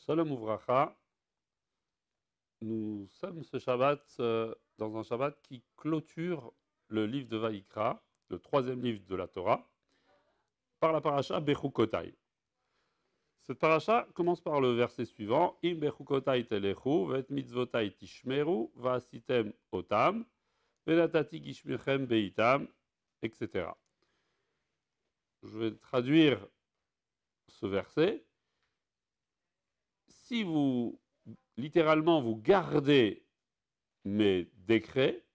Shalom Uvracha, nous sommes ce Shabbat dans un Shabbat qui clôture le livre de Vaïkra, le troisième livre de la Torah, par la paracha Bechukotai. Cette paracha commence par le verset suivant: Im Bechukotai telechu, vet mitzvotai tishmeru, va'asitem otam, venatati gishmechem beitam, etc. Je vais traduire ce verset. Si vous, littéralement, vous gardez mes décrets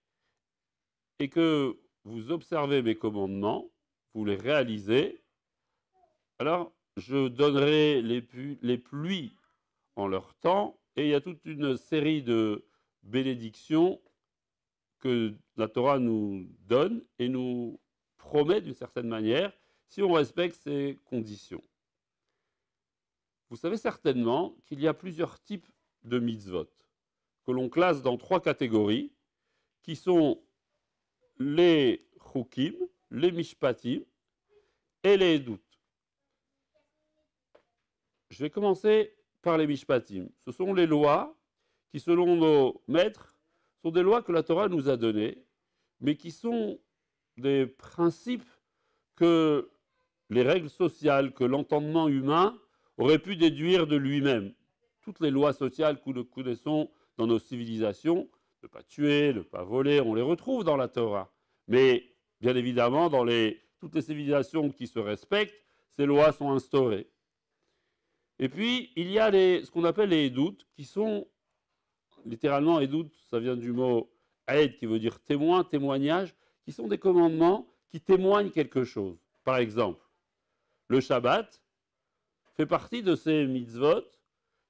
et que vous observez mes commandements, vous les réalisez, alors je donnerai les pluies en leur temps, et il y a toute une série de bénédictions que la Torah nous donne et nous promet d'une certaine manière si on respecte ces conditions. Vous savez certainement qu'il y a plusieurs types de mitzvot que l'on classe dans trois catégories, qui sont les chukim, les mishpatim et les edut. Je vais commencer par les mishpatim. Ce sont les lois qui, selon nos maîtres, sont des lois que la Torah nous a données, mais qui sont des principes que les règles sociales, que l'entendement humain aurait pu déduire de lui-même. Toutes les lois sociales que nous connaissons dans nos civilisations, ne pas tuer, ne pas voler, on les retrouve dans la Torah. Mais bien évidemment, dans toutes les civilisations qui se respectent, ces lois sont instaurées. Et puis, il y a ce qu'on appelle les edut, qui sont, littéralement, edut, ça vient du mot aed, qui veut dire témoin, témoignage, qui sont des commandements qui témoignent quelque chose. Par exemple, le Shabbat fait partie de ces mitzvot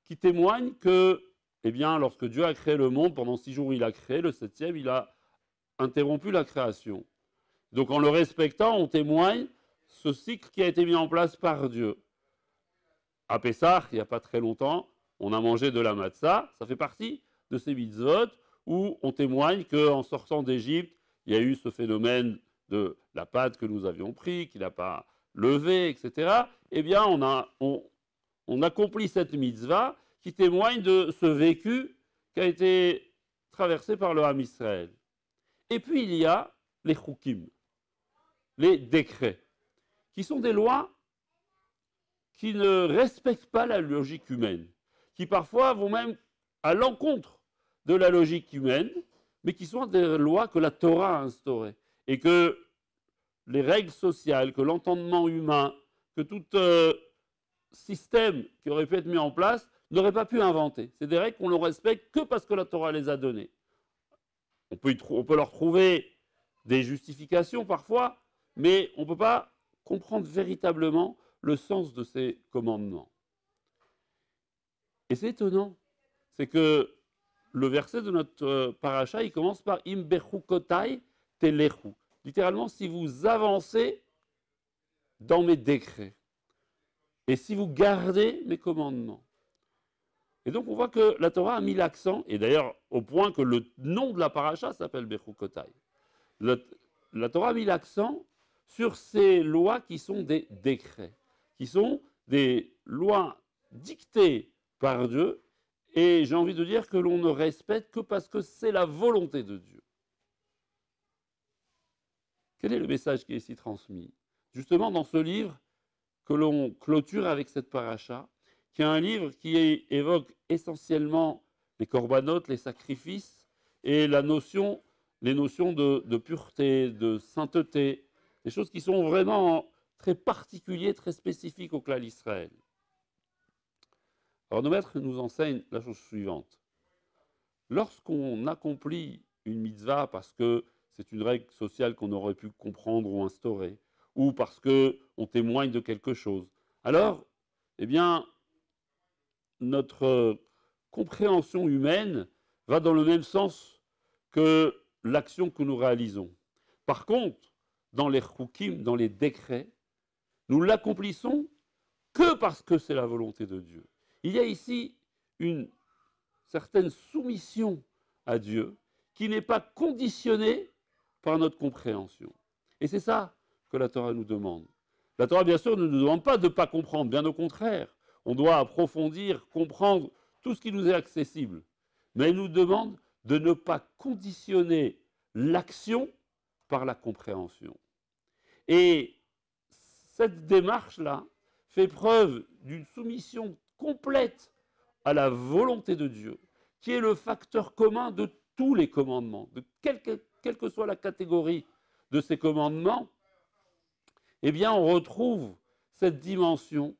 qui témoignent que, eh bien, lorsque Dieu a créé le monde, pendant 6 jours il a créé, le 7e, il a interrompu la création. Donc en le respectant, on témoigne ce cycle qui a été mis en place par Dieu. À Pessah, il n'y a pas très longtemps, on a mangé de la matzah, ça fait partie de ces mitzvot où on témoigne qu'en sortant d'Égypte, il y a eu ce phénomène de la pâte que nous avions pris, qu'il n'a pas levé, etc. Eh bien, on accomplit cette mitzvah qui témoigne de ce vécu qui a été traversé par le Ham Israël. Et puis il y a les chukim, les décrets, qui sont des lois qui ne respectent pas la logique humaine, qui parfois vont même à l'encontre de la logique humaine, mais qui sont des lois que la Torah a instaurées, et que les règles sociales, que l'entendement humain, que tout système qui aurait pu être mis en place n'aurait pas pu inventer. C'est des règles qu'on ne respecte que parce que la Torah les a données. On peut leur trouver des justifications parfois, mais on ne peut pas comprendre véritablement le sens de ces commandements. Et c'est étonnant, c'est que le verset de notre paracha, il commence par Im bechukotai telechu. Littéralement, si vous avancez dans mes décrets, et si vous gardez mes commandements. Et donc on voit que la Torah a mis l'accent, et d'ailleurs au point que le nom de la paracha s'appelle Bechukotai. La Torah a mis l'accent sur ces lois qui sont des décrets, qui sont des lois dictées par Dieu, et j'ai envie de dire que l'on ne respecte que parce que c'est la volonté de Dieu. Quel est le message qui est ici transmis? Justement dans ce livre que l'on clôture avec cette paracha, qui est un livre qui évoque essentiellement les corbanotes, les sacrifices, et les notions de pureté, de sainteté, des choses qui sont vraiment très particulières, très spécifiques au clan d'Israël. Alors nos maîtres nous enseignent la chose suivante. Lorsqu'on accomplit une mitzvah parce que c'est une règle sociale qu'on aurait pu comprendre ou instaurer, ou parce qu'on témoigne de quelque chose, alors, eh bien, notre compréhension humaine va dans le même sens que l'action que nous réalisons. Par contre, dans les chukim, dans les décrets, nous l'accomplissons que parce que c'est la volonté de Dieu. Il y a ici une certaine soumission à Dieu qui n'est pas conditionnée par notre compréhension. Et c'est ça que la Torah nous demande. La Torah, bien sûr, ne nous demande pas de ne pas comprendre, bien au contraire. on doit approfondir, comprendre tout ce qui nous est accessible. Mais elle nous demande de ne pas conditionner l'action par la compréhension. Et cette démarche-là fait preuve d'une soumission complète à la volonté de Dieu, qui est le facteur commun de tous les commandements, de quelle que soit la catégorie de ces commandements. Eh bien, on retrouve cette dimension,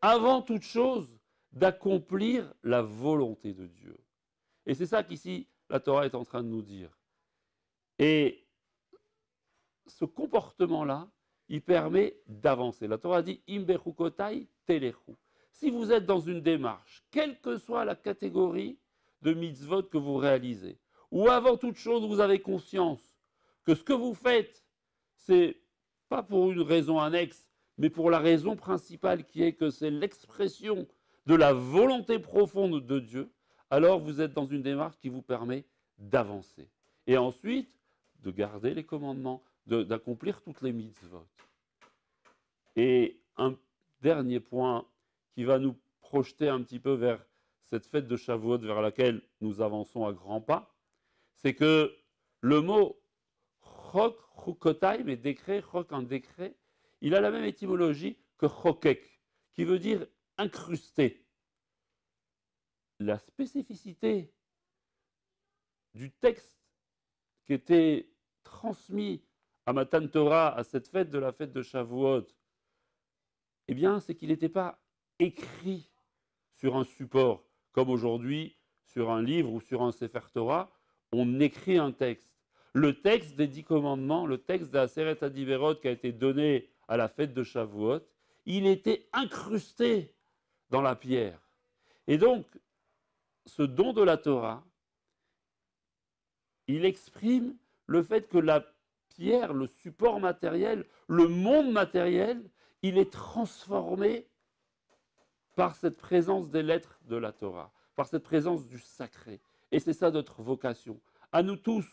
avant toute chose, d'accomplir la volonté de Dieu. Et c'est ça qu'ici, la Torah est en train de nous dire. Et ce comportement-là, il permet d'avancer. La Torah dit « Imbechukotai telechu ». Si vous êtes dans une démarche, quelle que soit la catégorie de mitzvot que vous réalisez, ou avant toute chose, vous avez conscience que ce que vous faites, c'est pas pour une raison annexe, mais pour la raison principale qui est que c'est l'expression de la volonté profonde de Dieu, alors vous êtes dans une démarche qui vous permet d'avancer. Et ensuite, de garder les commandements, d'accomplir toutes les mitzvot. Et un dernier point qui va nous projeter un petit peu vers cette fête de Shavuot vers laquelle nous avançons à grands pas, c'est que le mot chok, chukotai, mais décret, chok, un décret, il a la même étymologie que chokek, qui veut dire incrusté. La spécificité du texte qui était transmis à Matan Torah, à cette fête de la fête de Shavuot, eh bien, c'est qu'il n'était pas écrit sur un support, comme aujourd'hui, sur un livre ou sur un Sefer Torah, on écrit un texte. Le texte des 10 commandements, le texte de la Aseret Adiverot qui a été donné à la fête de Shavuot, il était incrusté dans la pierre. Et donc, ce don de la Torah, il exprime le fait que la pierre, le support matériel, le monde matériel, il est transformé par cette présence des lettres de la Torah, par cette présence du sacré. Et c'est ça notre vocation. À nous tous,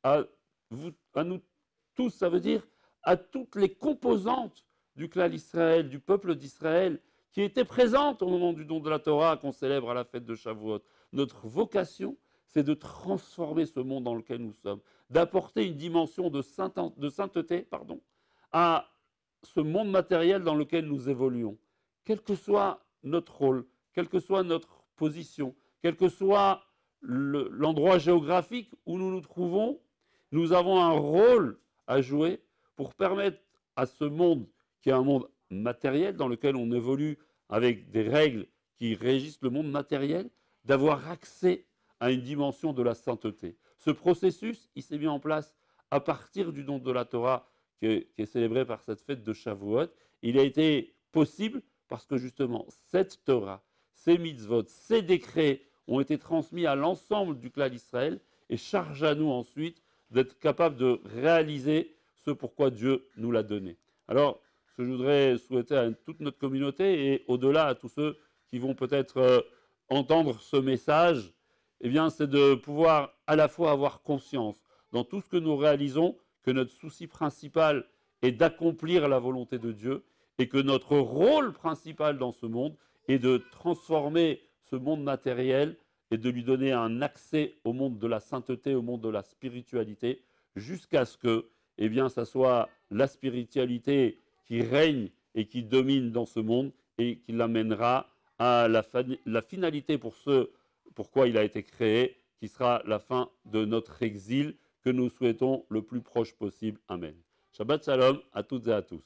à nous tous, ça veut dire à toutes les composantes du clan d'Israël, du peuple d'Israël, qui étaient présentes au moment du don de la Torah qu'on célèbre à la fête de Shavuot. Notre vocation, c'est de transformer ce monde dans lequel nous sommes, d'apporter une dimension de sainteté à ce monde matériel dans lequel nous évoluons. Quel que soit notre rôle, quelle que soit notre position, quel que soit l'endroit géographique où nous nous trouvons, nous avons un rôle à jouer pour permettre à ce monde, qui est un monde matériel dans lequel on évolue avec des règles qui régissent le monde matériel, d'avoir accès à une dimension de la sainteté. Ce processus, il s'est mis en place à partir du don de la Torah qui est célébré par cette fête de Shavuot. Il a été possible parce que justement, cette Torah, ces mitzvot, ces décrets ont été transmis à l'ensemble du clan d'Israël et charge à nous ensuite d'être capables de réaliser ce pourquoi Dieu nous l'a donné. Alors, ce que je voudrais souhaiter à toute notre communauté et au-delà à tous ceux qui vont peut-être entendre ce message, eh bien, c'est de pouvoir à la fois avoir conscience dans tout ce que nous réalisons que notre souci principal est d'accomplir la volonté de Dieu et que notre rôle principal dans ce monde est de transformer ce monde matériel et de lui donner un accès au monde de la sainteté, au monde de la spiritualité, jusqu'à ce que, eh bien, ça soit la spiritualité qui règne et qui domine dans ce monde et qui l'amènera à la finalité pour ce pourquoi il a été créé, qui sera la fin de notre exil que nous souhaitons le plus proche possible. Amen. Shabbat Shalom à toutes et à tous.